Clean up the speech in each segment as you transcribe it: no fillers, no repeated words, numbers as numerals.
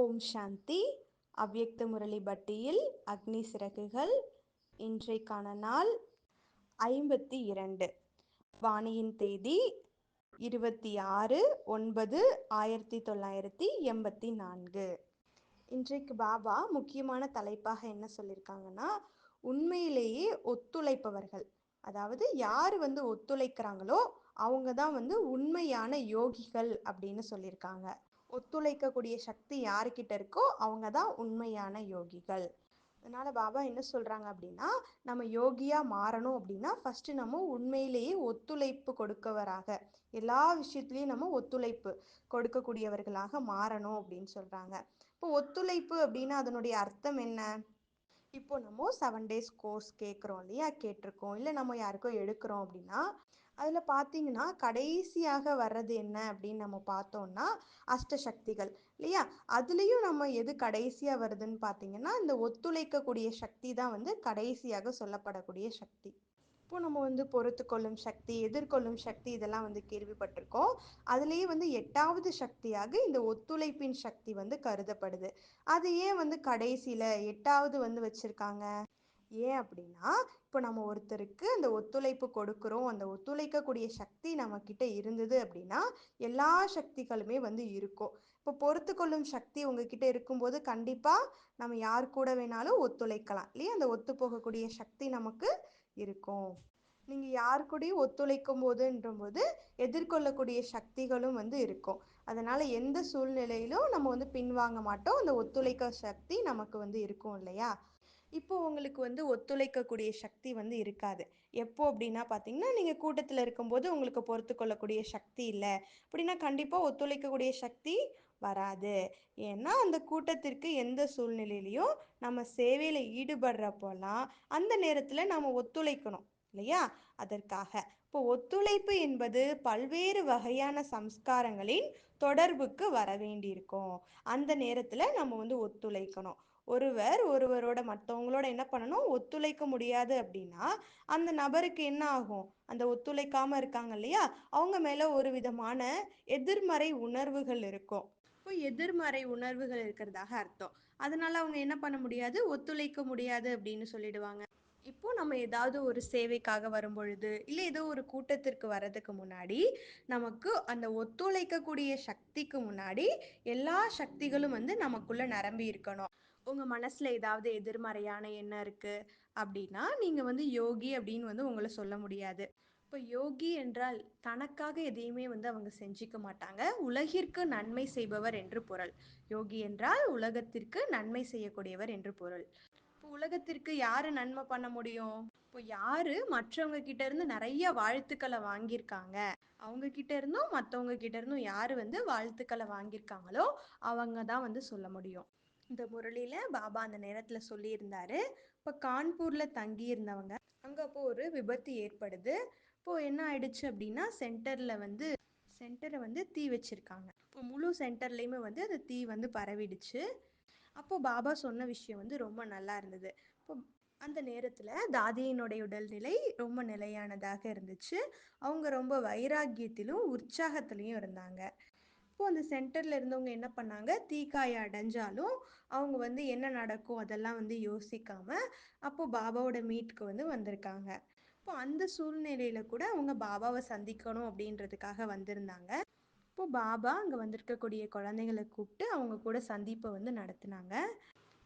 ஓம் சாந்தி. அவ்யக்த முரளி பட்டியில் அக்னி சிறகுகள். இன்றைக்கான நாள் 52. வாணியின் தேதி 26/9/1984. இன்றைக்கு பாபா முக்கியமான தலைப்பாக என்ன சொல்லியிருக்காங்கன்னா, உண்மையிலேயே ஒத்துழைப்பவர்கள், அதாவது யார் ஒத்துழைக்கிறாங்களோ அவங்க தான் உண்மையான யோகிகள் அப்படின்னு சொல்லியிருக்காங்க. ஒத்துழைக்கக்கூடிய சக்தி யாருக்கிட்ட இருக்கோ அவங்க தான் உண்மையான யோகிகள். அதனால பாபா என்ன சொல்றாங்க அப்படின்னா, நம்ம யோகியா மாறணும் அப்படின்னா ஃபர்ஸ்ட் நம்ம உண்மையிலேயே ஒத்துழைப்பு கொடுக்கவராக, எல்லா விஷயத்துலயும் நம்ம ஒத்துழைப்பு கொடுக்கக்கூடியவர்களாக மாறணும் அப்படின்னு சொல்றாங்க. இப்போ ஒத்துழைப்பு அப்படின்னா அதனுடைய அர்த்தம் என்ன? இப்போ நம்ம 7 days கோர்ஸ் கேட்குறோம் இல்லையா, கேட்டிருக்கோம், இல்லை நம்ம யாருக்கோ எடுக்கிறோம் அப்படின்னா அதில் பார்த்தீங்கன்னா கடைசியாக வர்றது என்ன அப்படின்னு நம்ம பார்த்தோம்னா அஷ்டசக்திகள் இல்லையா. அதுலேயும் நம்ம எது கடைசியாக வருதுன்னு பார்த்தீங்கன்னா இந்த ஒத்துழைக்கக்கூடிய சக்தி தான் கடைசியாக சொல்லப்படக்கூடிய சக்தி. இப்போ நம்ம பொறுத்து கொள்ளும் சக்தி, எதிர்கொள்ளும் சக்தி இதெல்லாம் கேள்விப்பட்டிருக்கோம். அதுலேயே 8வது சக்தியாக இந்த ஒத்துழைப்பின் சக்தி கருதப்படுது. அது ஏன் கடைசியில் 8வது வச்சிருக்காங்க? ஏன் அப்படின்னா, இப்போ நம்ம ஒருத்தருக்கு அந்த ஒத்துழைப்பு கொடுக்குறோம், அந்த ஒத்துழைக்கக்கூடிய சக்தி நம்ம கிட்ட இருந்தது அப்படின்னா எல்லா சக்திகளுமே இருக்கும். இப்போ பொறுத்து கொள்ளும் சக்தி உங்ககிட்ட இருக்கும்போது கண்டிப்பா நம்ம யார் கூட வேணாலும் ஒத்துழைக்கலாம் இல்லையா. அந்த ஒத்து போகக்கூடிய சக்தி நமக்கு இருக்கும். நீங்க யார் கூடயும் ஒத்துழைக்கும் போது எதிர்கொள்ளக்கூடிய சக்திகளும் இருக்கும். அதனால எந்த சூழ்நிலையிலும் நம்ம பின்வாங்க மாட்டோம். அந்த ஒத்துழைக்க சக்தி நமக்கு இருக்கும் இல்லையா. இப்போ உங்களுக்கு ஒத்துழைக்கக்கூடிய சக்தி இருக்காது. எப்போ அப்படின்னா பார்த்தீங்கன்னா, நீங்கள் கூட்டத்தில் இருக்கும்போது உங்களுக்கு பொறுத்து கொள்ளக்கூடிய சக்தி இல்லை அப்படின்னா கண்டிப்பாக ஒத்துழைக்கக்கூடிய சக்தி வராது. ஏன்னா அந்த கூட்டத்திற்கு எந்த சூழ்நிலையிலையும் நம்ம சேவையில் ஈடுபடுறப்போலாம் அந்த நேரத்தில் நம்ம ஒத்துழைக்கணும் இல்லையா. அதற்காக இப்போ ஒத்துழைப்பு என்பது பல்வேறு வகையான சம்ஸ்காரங்களின் தொடர்புக்கு வர வேண்டியிருக்கும். அந்த நேரத்தில் நம்ம ஒத்துழைக்கணும். ஒருவரோட மற்றவங்களோட என்ன பண்ணணும், ஒத்துழைக்க முடியாது அப்படின்னா அந்த நபருக்கு என்ன ஆகும், அந்த ஒத்துழைக்காம இருக்காங்க இல்லையா, அவங்க மேல ஒரு விதமான எதிர்மறை உணர்வுகள் இருக்கும். இப்போ எதிர்மறை உணர்வுகள் இருக்கிறதாக அர்த்தம். அதனால அவங்க என்ன பண்ண முடியாது, ஒத்துழைக்க முடியாது அப்படின்னு சொல்லிடுவாங்க. இப்போ நம்ம ஏதாவது ஒரு சேவைக்காக வரும் பொழுது இல்லை ஏதோ ஒரு கூட்டத்திற்கு வர்றதுக்கு முன்னாடி நமக்கு அந்த ஒத்துழைக்கக்கூடிய சக்திக்கு முன்னாடி எல்லா சக்திகளும் நமக்குள்ள நிரம்பி இருக்கணும். உங்க மனசுல ஏதாவது எதிர்மறையான எண்ணம் இருக்கு அப்படின்னா நீங்க யோகி அப்படின்னு உங்களை சொல்ல முடியாது. இப்போ யோகி என்றால் தனக்காக எதையுமே அவங்க செஞ்சுக்க மாட்டாங்க, உலகிற்கு நன்மை செய்பவர் என்று பொருள். யோகி என்றால் உலகத்திற்கு நன்மை செய்யக்கூடியவர் என்று பொருள். இப்போ உலகத்திற்கு யாரு நன்மை பண்ண முடியும்? இப்போ யாரு மற்றவங்க கிட்ட இருந்து நிறைய வாழ்த்துக்களை வாங்கியிருக்காங்க, அவங்க கிட்ட இருந்தும் மற்றவங்க கிட்ட இருந்தும் யாரு வாழ்த்துக்களை வாங்கியிருக்காங்களோ அவங்க தான் சொல்ல முடியும். இந்த முரளியில பாபா அந்த நேரத்துல சொல்லியிருந்தாரு, இப்போ கான்பூர்ல தங்கி இருந்தவங்க அங்க அப்போ ஒரு விபத்து ஏற்படுது. இப்போ என்ன ஆயிடுச்சு அப்படின்னா சென்டரை தீ வச்சிருக்காங்க. இப்போ முழு சென்டர்லயுமே அந்த தீ பரவிடுச்சு. அப்போ பாபா சொன்ன விஷயம் ரொம்ப நல்லா இருந்தது. இப்போ அந்த நேரத்துல தாதியினுடைய உடல்நிலை ரொம்ப நிலையானதாக இருந்துச்சு. அவங்க ரொம்ப வைராக்கியத்திலும் உற்சாகத்திலையும் இருந்தாங்க. இப்போ அந்த சென்டர்ல இருந்தவங்க என்ன பண்ணாங்க, தீக்காயம் அடைஞ்சாலும் அவங்க என்ன நடக்கும் அதெல்லாம் யோசிக்காம அப்போ பாபாவோட மீட்க்கு வந்திருக்காங்க. இப்போ அந்த சூழ்நிலையில கூட அவங்க பாபாவை சந்திக்கணும் அப்படின்றதுக்காக வந்திருந்தாங்க. இப்போ பாபா அங்கே வந்திருக்கக்கூடிய குழந்தைகளை கூப்பிட்டு அவங்க கூட சந்திப்பை நடத்தினாங்க.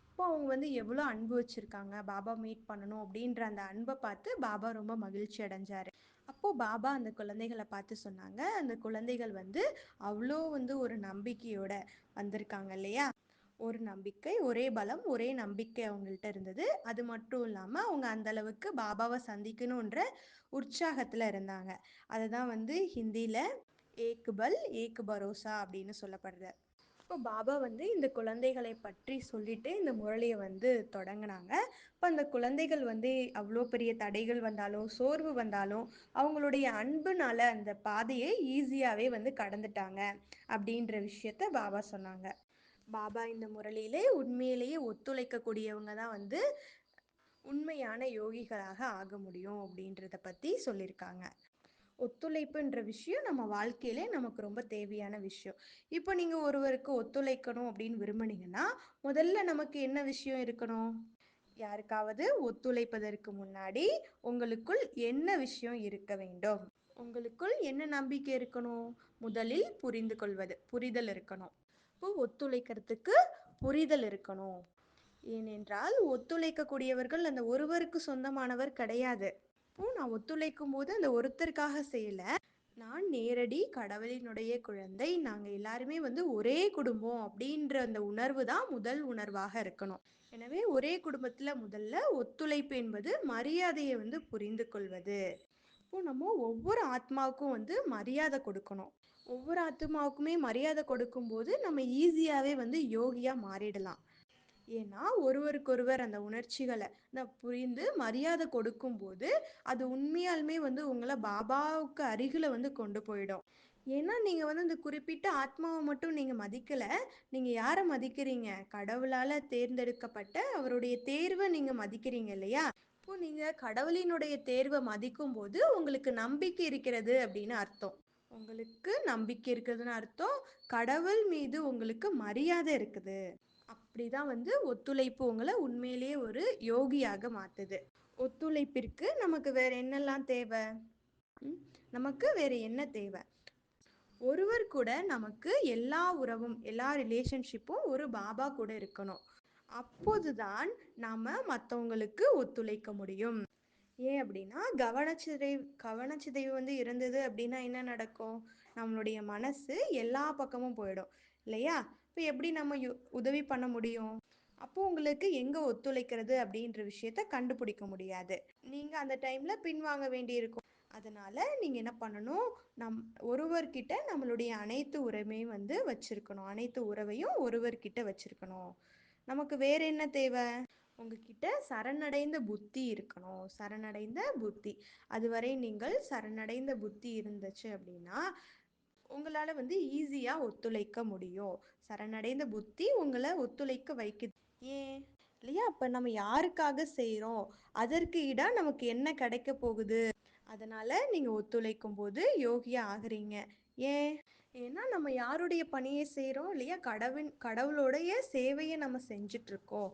இப்போ அவங்க எவ்வளோ அன்பு வச்சுருக்காங்க, பாபா மீட் பண்ணணும் அப்படின்ற அந்த அன்பை பார்த்து பாபா ரொம்ப மகிழ்ச்சி அடைஞ்சார். அப்போது பாபா அந்த குழந்தைகளை பார்த்து சொன்னாங்க, அந்த குழந்தைகள் அவ்வளோ ஒரு நம்பிக்கையோட வந்திருக்காங்க இல்லையா. ஒரு நம்பிக்கை, ஒரே பலம், ஒரே நம்பிக்கை அவங்கள்ட்ட இருந்தது. அது மட்டும் இல்லாமல் அவங்க அந்த அளவுக்கு பாபாவை சந்திக்கணுன்ற உற்சாகத்தில் இருந்தாங்க. அதுதான் ஹிந்தியில் ஏக் பல் ஏக் பரோசா அப்படின்னு சொல்லப்படுது. இப்போ பாபா இந்த குழந்தைகளை பற்றி சொல்லிட்டு இந்த முரளியை தொடங்கினாங்க. இப்போ அந்த குழந்தைகள் அவ்வளோ பெரிய தடைகள் வந்தாலும் சோர்வு வந்தாலும் அவங்களுடைய அன்புனால அந்த பாதையை ஈஸியாகவே கடந்துட்டாங்க அப்படின்ற விஷயத்த பாபா சொன்னாங்க. பாபா இந்த முரளியிலே உண்மையிலேயே ஒத்துழைக்கக்கூடியவங்க தான் உண்மையான யோகிகளாக ஆக முடியும் அப்படின்றத பற்றி சொல்லியிருக்காங்க. ஒத்துழைப்புன்ற விஷயம் நம்ம வாழ்க்கையிலே நமக்கு ரொம்ப தேவையான விஷயம். இப்போ நீங்க ஒருவருக்கு ஒத்துழைக்கணும் அப்படின்னு விரும்புனீங்கன்னா, முதல்ல நமக்கு என்ன விஷயம் இருக்கணும்? யாருக்காவது ஒத்துழைப்பதற்கு முன்னாடி உங்களுக்குள் என்ன விஷயம் இருக்க வேண்டும்? உங்களுக்குள் என்ன நம்பிக்கை இருக்கணும்? முதலில் புரிந்து கொள்வது, புரிதல் இருக்கணும். இப்போ ஒத்துழைக்கிறதுக்கு புரிதல் இருக்கணும். ஏனென்றால் ஒத்துழைக்கக்கூடியவர்கள் அந்த ஒருவருக்கு சொந்தமானவர் கிடையாது. இப்போ நான் ஒத்துழைக்கும் போது அந்த ஒருத்தருக்காக செய்யல. நான் நேரடி கடவுளினுடைய குழந்தை. நாங்க எல்லாருமே வந்து ஒரே குடும்பம் அப்படின்ற அந்த உணர்வு தான் முதல் உணர்வாக இருக்கணும். எனவே ஒரே குடும்பத்துல முதல்ல ஒத்துழைப்பு என்பது மரியாதையை வந்து புரிந்து கொள்வது. இப்போ நம்ம ஒவ்வொரு ஆத்மாவுக்கும் வந்து மரியாதை கொடுக்கணும். ஒவ்வொரு ஆத்மாவுக்குமே மரியாதை கொடுக்கும்போது நம்ம ஈஸியாவே வந்து யோகியா மாறிடலாம். ஏன்னா ஒருவருக்கொருவர் அந்த உணர்ச்சிகளை புரிந்து மரியாதை கொடுக்கும்போது அது உண்மையாலுமே வந்து உங்களை பாபாவுக்கு அருகில வந்து கொண்டு போயிடும். ஏன்னா நீங்க வந்து இந்த குறிப்பிட்ட ஆத்மாவை மட்டும் நீங்க மதிக்கல. நீங்க யாரை மதிக்கிறீங்க? கடவுளால தேர்ந்தெடுக்கப்பட்ட அவருடைய தேர்வை நீங்க மதிக்கிறீங்க இல்லையா? இப்போ நீங்க கடவுளினுடைய தேர்வை மதிக்கும் போது உங்களுக்கு நம்பிக்கை இருக்கிறது அப்படின்னு அர்த்தம். உங்களுக்கு நம்பிக்கை இருக்குதுன்னு அர்த்தம். கடவுள் மீது உங்களுக்கு மரியாதை இருக்குது. அப்படிதான் வந்து ஒத்துழைப்பு உங்களை உண்மையிலேயே ஒரு யோகியாக மாத்துது. ஒத்துழைப்பிற்கு நமக்கு வேற என்னெல்லாம் தேவை? ம், நமக்கு வேற என்ன தேவை? ஒருவர் கூட நமக்கு எல்லா உறவும், எல்லா ரிலேஷன்ஷிப்பும் ஒரு பாபா கூட இருக்கணும். அப்போதுதான் நாம மற்றவங்களுக்கு ஒத்துழைக்க முடியும். ஏன் அப்படின்னா கவனச்சிதைவு வந்து இருந்தது அப்படின்னா என்ன நடக்கும்? நம்மளுடைய மனசு எல்லா பக்கமும் போயிடும் இல்லையா? இப்போ எப்படி நம்ம உதவி பண்ண முடியும்? அப்போ உங்களுக்கு எங்க ஒத்துழைக்கிறது அப்படின்ற விஷயத்த கண்டுபிடிக்க முடியாது. நீங்க அந்த டைம்ல பின்வாங்க வேண்டியிருக்கும். அதனால நீங்க என்ன பண்ணணும்? நம் ஒருவர்கிட்ட நம்மளுடைய அனைத்து உறவையும் வந்து வச்சிருக்கணும். அனைத்து உறவையும் ஒருவர்கிட்ட வச்சிருக்கணும். நமக்கு வேற என்ன தேவை? உங்ககிட்ட சரணடைந்த புத்தி இருக்கணும். சரணடைந்த புத்தி. அதுவரை நீங்கள் சரணடைந்த புத்தி இருந்துச்சு அப்படின்னா உங்களால வந்து ஈஸியா ஒத்துழைக்க முடியும். சரணடைந்த புத்தி உங்களை ஒத்துழைக்க வைக்குது. ஏன்? இல்லையா? அப்ப நம்ம யாருக்காக செய்றோம்? அதற்கு ஈடா நமக்கு என்ன கிடைக்க போகுது? அதனால நீங்க ஒத்துழைக்கும் போது யோகியா ஆகுறீங்க. ஏன்? ஏன்னா நம்ம யாருடைய பணியை செய்றோம் இல்லையா? கடவுளுடைய சேவையை நம்ம செஞ்சுட்டு இருக்கோம்.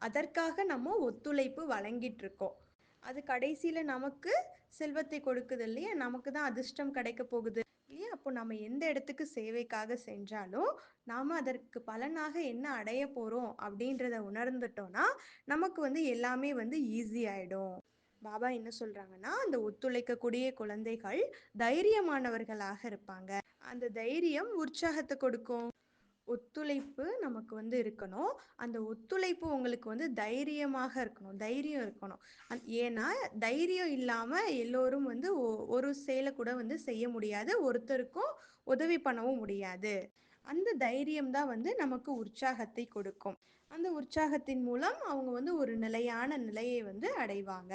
அதற்காக நம்ம ஒத்துழைப்பு வழங்கிட்டு இருக்கோம். அது கடைசியில நமக்கு செல்வத்தை கொடுக்குது இல்லையா? நமக்கு தான் அதிர்ஷ்டம் கிடைக்க போகுது இல்லையா? அப்போ நம்ம எந்த இடத்துக்கு சேவைக்காக செஞ்சாலும் நாம அதற்கு பலனாக என்ன அடைய போறோம் அப்படின்றத உணர்ந்துட்டோம்னா நமக்கு வந்து எல்லாமே வந்து ஈஸி ஆயிடும். பாபா என்ன சொல்றாங்கன்னா அந்த ஒத்துழைக்கக்கூடிய குழந்தைகள் தைரியமானவர்களாக இருப்பாங்க. அந்த தைரியம் உற்சாகத்தை கொடுக்கும். ஒத்துழைப்பு நமக்கு வந்து இருக்கணும். அந்த ஒத்துழைப்பு உங்களுக்கு வந்து தைரியமாக இருக்கணும். தைரியம் இருக்கணும். ஏன்னா தைரியம் இல்லாம எல்லோரும் வந்து ஒரு செயலை கூட வந்து செய்ய முடியாது. ஒருத்தருக்கும் உதவி பண்ணவும் முடியாது. அந்த தைரியம் தான் வந்து நமக்கு உற்சாகத்தை கொடுக்கும். அந்த உற்சாகத்தின் மூலம் அவங்க வந்து ஒரு நிலையான நிலையை வந்து அடைவாங்க.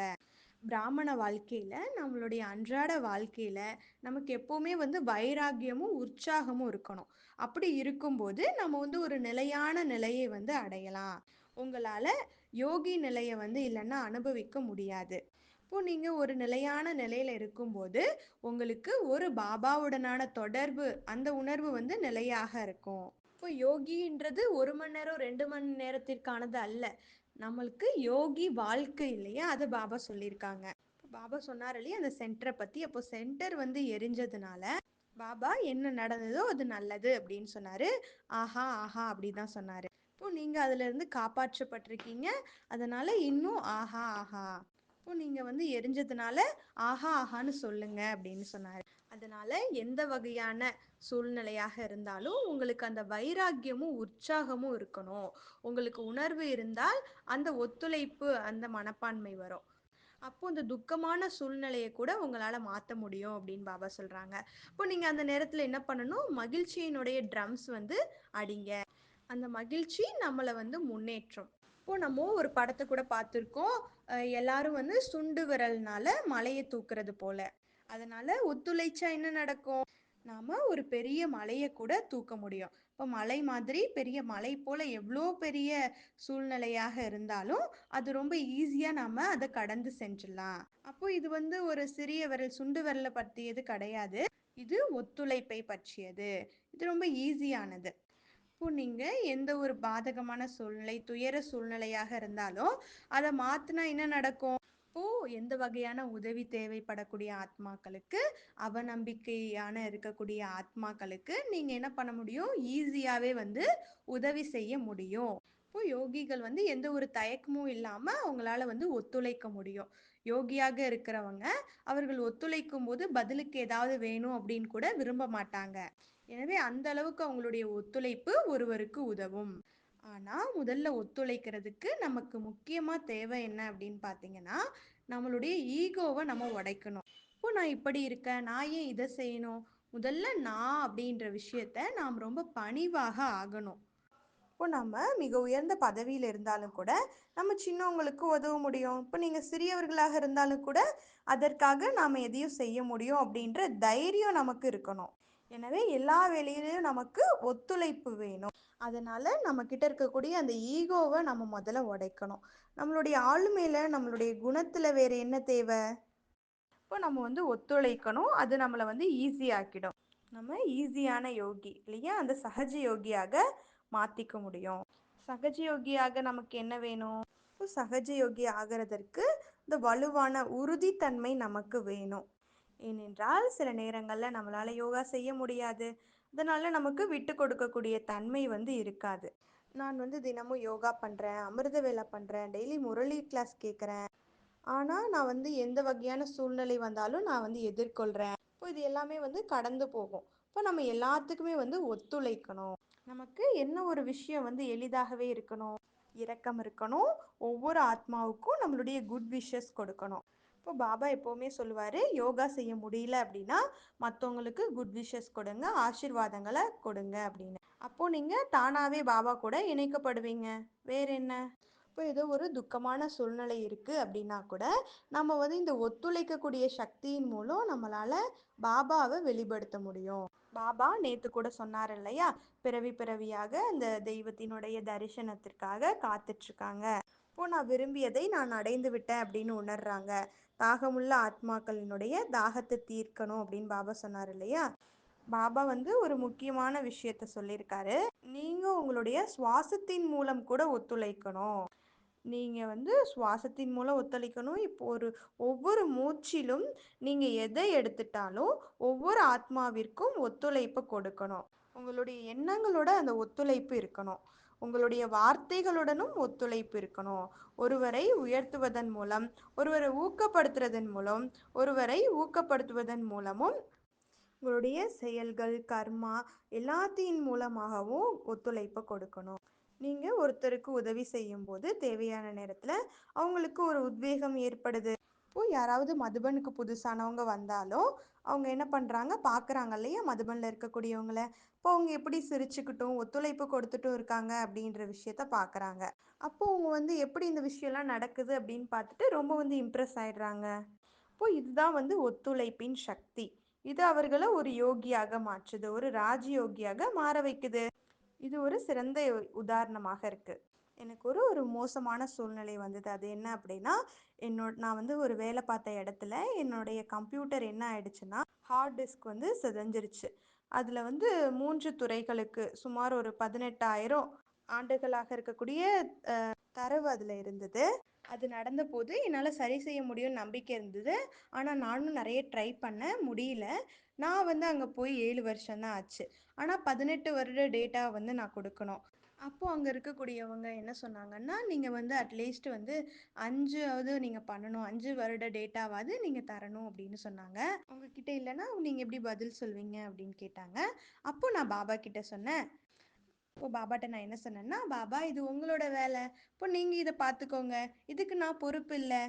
பிராமண வாழ்க்கையில நம்மளுடைய அன்றாட வாழ்க்கையில நமக்கு எப்பவுமே வந்து வைராக்கியமும் உற்சாகமும் இருக்கணும். அப்படி இருக்கும்போது நம்ம வந்து ஒரு நிலையான நிலையை வந்து அடையலாம். உங்களால யோகி நிலையை வந்து இல்லைன்னா அனுபவிக்க முடியாது. இப்போ நீங்க ஒரு நிலையான நிலையில இருக்கும்போது உங்களுக்கு ஒரு பாபாவுடனான தொடர்பு அந்த உணர்வு வந்து நிலையாக இருக்கும். இப்போ யோகின்றது 1 மணி நேரம் 2 மணி நேரத்திற்கானது அல்ல. நம்மளுக்கு யோகி வாழ்க்கை இல்லையா? அது பாபா சொல்லியிருக்காங்க. பாபா சொன்னார் இல்லையா அந்த சென்டரை பத்தி. அப்போ சென்டர் வந்து எரிஞ்சதுனால பாபா என்ன நடந்ததோ அது நல்லது அப்படின்னு சொன்னாரு. ஆஹா ஆஹா அப்படிதான் சொன்னாரு. இப்போ நீங்க அதுல இருந்து காப்பாற்றப்பட்டிருக்கீங்க. அதனால இன்னும் ஆஹா ஆஹா. இப்போ நீங்க வந்து எரிஞ்சதுனால ஆஹா ஆஹான்னு சொல்லுங்க அப்படின்னு சொன்னாரு. அதனால எந்த வகையான சூழ்நிலையாக இருந்தாலும் உங்களுக்கு அந்த வைராக்கியமும் உற்சாகமும் இருக்கணும். உங்களுக்கு உணர்வு இருந்தால் அந்த ஒத்துழைப்பு அந்த மனப்பான்மை வரும். அப்போ இந்த துக்கமான சூழ்நிலையை கூட உங்களால மாத்த முடியும் அப்படின்னு பாபா சொல்றாங்க. இப்போ நீங்க அந்த நேரத்துல என்ன பண்ணணும்? மகிழ்ச்சியினுடைய ட்ரம்ஸ் வந்து அடிங்க. அந்த மகிழ்ச்சி நம்மளை வந்து முன்னேற்றும். இப்போ நம்ம ஒரு படத்தை கூட பார்த்துருக்கோம். எல்லாரும் வந்து சுண்டு விரல்னால மலையை தூக்குறது போல. அதனால ஒத்துழைச்சா என்ன நடக்கும்? நாம ஒரு பெரிய மலைய கூட தூக்க முடியும். இப்போ மலை மாதிரி பெரிய மலை போல எவ்வளோ பெரிய சூழ்நிலையாக இருந்தாலும், அது ரொம்ப ஈஸியா நாம அத கடந்து சென்றலாம். அப்போ இது வந்து ஒரு சிறிய விரல், சுண்டு விரல பத்தியது கிடையாது. இது ஒத்துழைப்பை பற்றியது. இது ரொம்ப ஈஸியானது. இப்போ நீங்க எந்த ஒரு பாதகமான சூழ்நிலை, துயர சூழ்நிலையாக இருந்தாலும், அத மாத்துனா என்ன நடக்கும்? இப்போ எந்த வகையான உதவி தேவைப்படக்கூடிய ஆத்மாக்களுக்கு, அவநம்பிக்கையான இருக்கக்கூடிய ஆத்மாக்களுக்கு நீங்க என்ன பண்ண முடியும்? ஈஸியாவே வந்து உதவி செய்ய முடியும். இப்போ யோகிகள் வந்து எந்த ஒரு தயக்கமும் இல்லாம அவங்களால வந்து ஒத்துழைக்க முடியும். யோகியாக இருக்கிறவங்க, அவர்கள் ஒத்துழைக்கும்போது பதிலுக்கு ஏதாவது வேணும் அப்படின்னு கூட விரும்ப மாட்டாங்க. எனவே அந்த அளவுக்கு அவங்களுடைய ஒத்துழைப்பு ஒருவருக்கு உதவும். ஆனா முதல்ல ஒத்துழைக்கிறதுக்கு நமக்கு முக்கியமா தேவை என்ன அப்படின்னு பார்த்தீங்கன்னா, நம்மளுடைய ஈகோவை நம்ம உடைக்கணும். இப்போ நான் இப்படி இருக்கேன், நான் ஏன் இதை செய்யணும்? முதல்ல நான் அப்படின்ற விஷயத்த நாம் ரொம்ப பணிவாக ஆகணும். இப்போ நம்ம மிக உயர்ந்த பதவியில் இருந்தாலும் கூட நம்ம சின்னவங்களுக்கு உதவ முடியும். இப்போ நீங்கள் சிறியவர்களாக இருந்தாலும் கூட அதற்காக நாம் எதையும் செய்ய முடியும் அப்படின்ற தைரியம் நமக்கு இருக்கணும். எனவே எல்லா வேலையிலையும் நமக்கு ஒத்துழைப்பு வேணும். அதனால நம்ம கிட்ட இருக்கக்கூடிய அந்த ஈகோவை நம்ம முதல்ல உடைக்கணும். நம்மளுடைய ஆளுமையில நம்மளுடைய குணத்துல வேற என்ன தேவை? இப்போ நம்ம வந்து ஒத்துழைக்கணும். அது நம்மளை வந்து ஈஸி ஆக்கிடும். நம்ம ஈஸியான யோகி இல்லையா, அந்த சகஜ யோகியாக மாற்றிக்க முடியும். சகஜ யோகியாக நமக்கு என்ன வேணும்? இப்போ சகஜ யோகி ஆகிறதற்கு இந்த வலுவான உறுதித்தன்மை நமக்கு வேணும். ஏனென்றால் சில நேரங்களில் நம்மளால் யோகா செய்ய முடியாது. அதனால நமக்கு விட்டு கொடுக்கக்கூடிய தன்மை வந்து இருக்காது. நான் வந்து தினமும் யோகா பண்ணுறேன், அமிர்த வேலை பண்ணுறேன், டெய்லி முரளி கிளாஸ் கேட்குறேன். ஆனால் நான் வந்து எந்த வகையான சூழ்நிலை வந்தாலும் நான் வந்து எதிர்கொள்கிறேன். இப்போ இது எல்லாமே வந்து கடந்து போகும். இப்போ நம்ம எல்லாத்துக்குமே வந்து ஒத்துழைக்கணும். நமக்கு என்ன ஒரு விஷயம் வந்து எளிதாகவே இருக்கணும்? இரக்கம் இருக்கணும். ஒவ்வொரு ஆத்மாவுக்கும் நம்மளுடைய குட் விஷஸ் கொடுக்கணும். இப்போ பாபா எப்போவுமே சொல்லுவார், யோகா செய்ய முடியல அப்படின்னா மற்றவங்களுக்கு குட் விஷஸ் கொடுங்க, ஆசீர்வாதங்களை கொடுங்க அப்படின்னு. அப்போது நீங்கள் தானாகவே பாபா கூட இணைக்கப்படுவீங்க. வேற என்ன? இப்போ ஏதோ ஒரு துக்கமான சூழ்நிலை இருக்குது அப்படின்னா கூட நம்ம வந்து இந்த ஒத்துழைக்கக்கூடிய சக்தியின் மூலம் நம்மளால் பாபாவை வெளிப்படுத்த முடியும். பாபா நேற்று கூட சொன்னார் இல்லையா, பிறவி பிறவியாக அந்த தெய்வத்தினுடைய தரிசனத்திற்காக காத்துட்ருக்காங்க. இப்போ நான் விரும்பியதை நான் அடைந்து விட்டேன் அப்படின்னு உணர்றாங்க. தாகமுள்ள ஆத்மாக்களினுடைய தாகத்தை தீர்க்கணும் அப்படின்னு பாபா சொன்னார் இல்லையா. பாபா வந்து ஒரு முக்கியமான விஷயத்த சொல்லியிருக்காரு. நீங்க உங்களுடைய சுவாசத்தின் மூலம் கூட ஒத்துழைக்கணும். நீங்க வந்து சுவாசத்தின் மூலம் ஒத்துழைக்கணும். இப்போ ஒவ்வொரு மூச்சிலும் நீங்க எதை எடுத்துட்டாலும் ஒவ்வொரு ஆத்மாவிற்கும் ஒத்துழைப்பு கொடுக்கணும். உங்களுடைய எண்ணங்களோட அந்த ஒத்துழைப்பு இருக்கணும். உங்களுடைய வார்த்தைகளுடனும் ஒத்துழைப்பு இருக்கணும். ஒருவரை உயர்த்துவதன் மூலம், ஒருவரை ஊக்கப்படுத்துறதன் மூலம், ஒருவரை ஊக்கப்படுத்துவதன் மூலமும் உங்களுடைய செயல்கள், கர்மா எல்லாத்தின் மூலமாகவும் ஒத்துழைப்பை கொடுக்கணும். நீங்கள் ஒருத்தருக்கு உதவி செய்யும்போது தேவையான நேரத்தில் அவங்களுக்கு ஒரு உத்வேகம் ஏற்படுது. இப்போ யாராவது மதுபனுக்கு புதுசானவங்க வந்தாலும் அவங்க என்ன பண்ணுறாங்க, பார்க்குறாங்க இல்லையா மதுபனில் இருக்கக்கூடியவங்கள. இப்போ அவங்க எப்படி சிரிச்சுக்கிட்டும் ஒத்துழைப்பு கொடுத்துட்டும் இருக்காங்க அப்படின்ற விஷயத்த பார்க்குறாங்க. அப்போ அவங்க வந்து எப்படி இந்த விஷயம்லாம் நடக்குது அப்படின்னு பார்த்துட்டு ரொம்ப வந்து இம்ப்ரெஸ் ஆயிடுறாங்க. இப்போ இதுதான் வந்து ஒத்துழைப்பின் சக்தி. இது அவர்களை ஒரு யோகியாக மாற்றுது, ஒரு ராஜயோகியாக மாற வைக்குது. இது ஒரு சிறந்த உதாரணமாக இருக்கு. எனக்கு ஒரு மோசமான சூழ்நிலை வந்தது. அது என்ன அப்படின்னா, நான் வந்து ஒரு வேலை பார்த்த இடத்துல என்னுடைய கம்ப்யூட்டர் என்ன ஆயிடுச்சுன்னா, ஹார்ட் டிஸ்க் வந்து சிதைஞ்சிருச்சு. அதில் வந்து 3 துறைகளுக்கு சுமார் ஒரு 18,000 ஆண்டுகளாக இருக்கக்கூடிய தரவு அதில் இருந்தது. அது நடந்தபோது என்னால் சரி செய்ய முடியும்னு நம்பிக்கை இருந்தது. ஆனால் நானும் நிறைய ட்ரை பண்ணேன், முடியல. நான் வந்து அங்கே போய் 7 வருஷம்தான் ஆச்சு. ஆனால் 18 வருட டேட்டா வந்து நான் கொடுக்கணும். அப்போது அங்கே இருக்கக்கூடியவங்க என்ன சொன்னாங்கன்னா, நீங்கள் வந்து அட்லீஸ்ட் வந்து 5ஆவது நீங்கள் பண்ணணும், 5 வருட டேட்டாவாவது நீங்கள் தரணும் அப்படின்னு சொன்னாங்க. உங்ககிட்ட இல்லைன்னா நீங்கள் எப்படி பதில் சொல்வீங்க அப்படின்னு கேட்டாங்க. அப்போ நான் பாபா கிட்ட சொன்னேன். இப்போ பாபாட்ட நான் என்ன சொன்னேன்னா, பாபா இது உங்களோட வேலை, இப்போ நீங்கள் இதை பார்த்துக்கோங்க, இதுக்கு நான் பொறுப்பு இல்லை.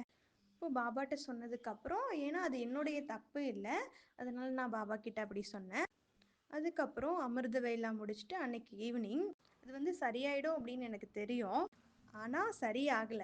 இப்போ பாபாட்ட சொன்னதுக்கப்புறம், ஏன்னா அது என்னுடைய தப்பு இல்லை, அதனால நான் பாபா கிட்ட அப்படி சொன்னேன். அதுக்கப்புறம் அமிர்த வேலா முடிச்சுட்டு அன்னைக்கு ஈவினிங் அது வந்து சரியாயிடும் அப்படின்னு எனக்கு தெரியும். ஆனால் சரியாகல.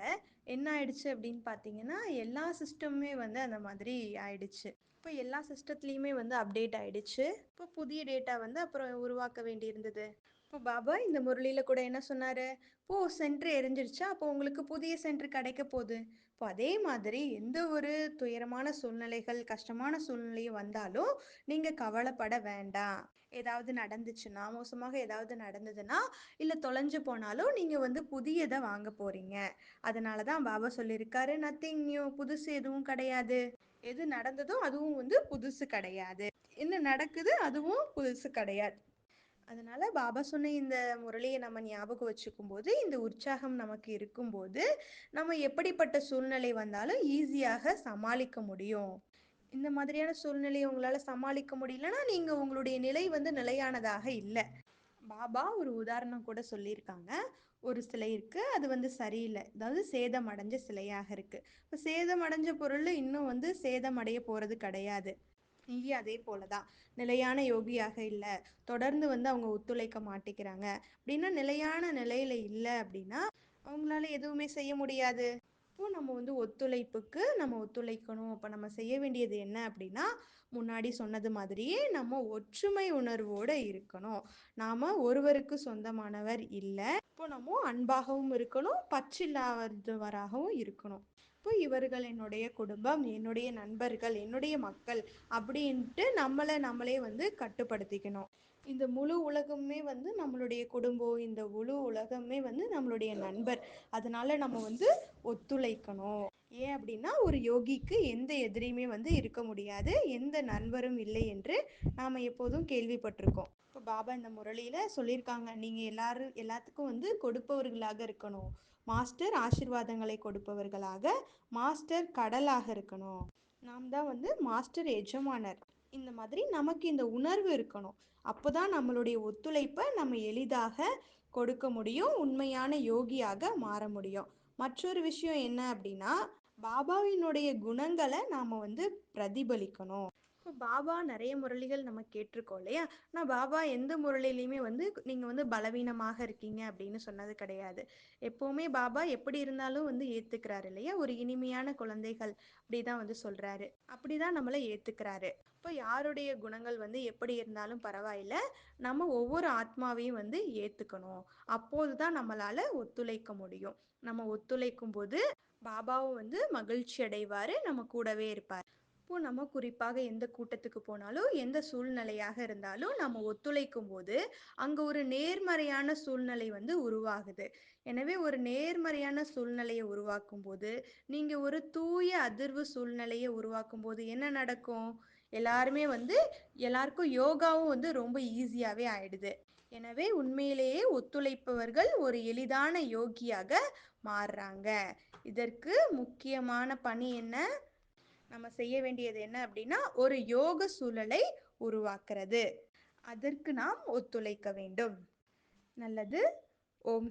என்ன ஆயிடுச்சு அப்படின்னு பார்த்தீங்கன்னா, எல்லா சிஸ்டமுமே வந்து அந்த மாதிரி ஆயிடுச்சு. இப்போ எல்லா சிஸ்டத்துலேயுமே வந்து அப்டேட் ஆயிடுச்சு. இப்போ புதிய டேட்டா வந்து அப்புறம் உருவாக்க வேண்டியிருந்தது. இப்போ பாபா இந்த முரளியில் கூட என்ன சொன்னார், இப்போ சென்ட்ரு எரிஞ்சிருச்சா, அப்போ உங்களுக்கு புதிய சென்ட்ரு கிடைக்க போகுது. இப்போ அதே மாதிரி எந்த ஒரு துயரமான சூழ்நிலைகள், கஷ்டமான சூழ்நிலையும் வந்தாலும் நீங்கள் கவலைப்பட வேண்டாம். ஏதாவது நடந்துச்சுன்னா, மோசமாக ஏதாவது நடந்ததுன்னா, இல்லை தொலைஞ்சு போனாலும் நீங்கள் வந்து புதியதை வாங்க போறீங்க. அதனால தான் பாபா சொல்லியிருக்காரு, நத்திங் நியூ, புதுசு எதுவும் கிடையாது. எது நடந்ததோ அதுவும் வந்து புதுசு கிடையாது. என்ன நடக்குது அதுவும் புதுசு கிடையாது. அதனால பாபா சொன்ன இந்த முரளியை நம்ம ஞாபகம் வச்சுக்கும் போது, இந்த உற்சாகம் நமக்கு இருக்கும்போது, நம்ம எப்படிப்பட்ட சூழ்நிலை வந்தாலும் ஈஸியாக சமாளிக்க முடியும். இந்த மாதிரியான சூழ்நிலையை உங்களால சமாளிக்க முடியலன்னா, நீங்க உங்களுடைய நிலை வந்து நிலையானதாக இல்லை. பாபா ஒரு உதாரணம் கூட சொல்லியிருக்காங்க. ஒரு சிலை இருக்கு, அது வந்து சரியில்லை, அதாவது சேதம் அடைஞ்ச சிலையாக இருக்கு. இப்போ சேதம் அடைஞ்ச பொருள் இன்னும் வந்து சேதம் அடைய போறது கிடையாது. இங்கே அதே போல தான், நிலையான யோகியாக இல்லை, தொடர்ந்து வந்து அவங்க ஒத்துழைக்க மாட்டேங்கிறாங்க அப்படின்னா, நிலையான நிலையில இல்லை அப்படின்னா அவங்களால எதுவுமே செய்ய முடியாது. இப்போ நம்ம வந்து ஒத்துழைப்புக்கு நம்ம ஒத்துழைக்கணும். அப்போ நம்ம செய்ய வேண்டியது என்ன அப்படின்னா, முன்னாடி சொன்னது மாதிரியே நம்ம ஒற்றுமை உணர்வோடு இருக்கணும். நாம் ஒருவருக்கு சொந்தமானவர் இல்லை. இப்போ நம்ம அன்பாகவும் இருக்கணும், பற்றில்லாதவராகவும் இருக்கணும். இப்போ இவர்கள் என்னுடைய குடும்பம், என்னுடைய நண்பர்கள், என்னுடைய மக்கள் அப்படின்ட்டு நம்மளை நம்மளே வந்து கட்டுப்படுத்திக்கணும். இந்த முழு உலகமே வந்து நம்மளுடைய குடும்பம், இந்த முழு உலகமே வந்து நம்மளுடைய நண்பர். அதனால நம்ம வந்து ஒத்துழைக்கணும். ஏன் அப்படின்னா, ஒரு யோகிக்கு எந்த எதிரியுமே வந்து இருக்க முடியாது, எந்த நண்பரும் இல்லை என்று நாம் எப்போதும் கேள்விப்பட்டிருக்கோம். இப்போ பாபா இந்த முரளியில் சொல்லியிருக்காங்க, நீங்கள் எல்லாத்துக்கும் வந்து கொடுப்பவர்களாக இருக்கணும். மாஸ்டர் ஆசீர்வாதங்களை கொடுப்பவர்களாக, மாஸ்டர் கடலாக இருக்கணும். நாம் தான் வந்து மாஸ்டர் எஜமானர். இந்த மாதிரி நமக்கு இந்த உணர்வு இருக்கணும். அப்போதான் நம்மளுடைய ஒத்துழைப்பை நம்ம எளிதாக கொடுக்க முடியும், உண்மையான யோகியாக மாற முடியும். மற்றொரு விஷயம் என்ன அப்படின்னா, பாபாவினுடைய குணங்களை நாம் வந்து பிரதிபலிக்கணும். இப்போ பாபா நிறைய முரளிகள் நம்ம கேட்டிருக்கோம் இல்லையா? ஆனால் பாபா எந்த முரளிலையுமே வந்து நீங்கள் வந்து பலவீனமாக இருக்கீங்க அப்படின்னு சொன்னது கிடையாது. எப்போவுமே பாபா எப்படி இருந்தாலும் வந்து ஏற்றுக்கிறாரு இல்லையா? ஒரு இனிமையான குழந்தைகள் அப்படி தான் வந்து சொல்கிறாரு. அப்படி தான் நம்மளை ஏற்றுக்கிறாரு. இப்போ யாருடைய குணங்கள் வந்து எப்படி இருந்தாலும் பரவாயில்லை, நம்ம ஒவ்வொரு ஆத்மாவையும் வந்து ஏற்றுக்கணும். அப்போது தான் நம்மளால் ஒத்துழைக்க முடியும். நம்ம ஒத்துழைக்கும் போது பாபாவும் வந்து மகிழ்ச்சி அடைவார், நம்ம கூடவே இருப்பார். இப்போ நம்ம குறிப்பாக எந்த கூட்டத்துக்கு போனாலும், எந்த சூழ்நிலையாக இருந்தாலும் நம்ம ஒத்துழைக்கும் போது அங்கே ஒரு நேர்மறையான சூழ்நிலை வந்து உருவாகுது. எனவே ஒரு நேர்மறையான சூழ்நிலையை உருவாக்கும் போது, நீங்கள் ஒரு தூய அதிர்வு சூழ்நிலையை உருவாக்கும் போது என்ன நடக்கும்? எல்லாருமே வந்து எல்லாருக்கும் யோகாவும் வந்து ரொம்ப ஈஸியாகவே ஆயிடுது. எனவே உண்மையிலேயே ஒத்துழைப்பவர்கள் ஒரு எளிதான யோகியாக மாறுறாங்க. இதற்கு முக்கியமான பணி என்ன? நம்ம செய்ய வேண்டியது என்ன அப்படின்னா, ஒரு யோக சூழலை உருவாக்குறது. அதற்கு நாம் ஒத்துழைக்க வேண்டும். நல்லது. ஓம்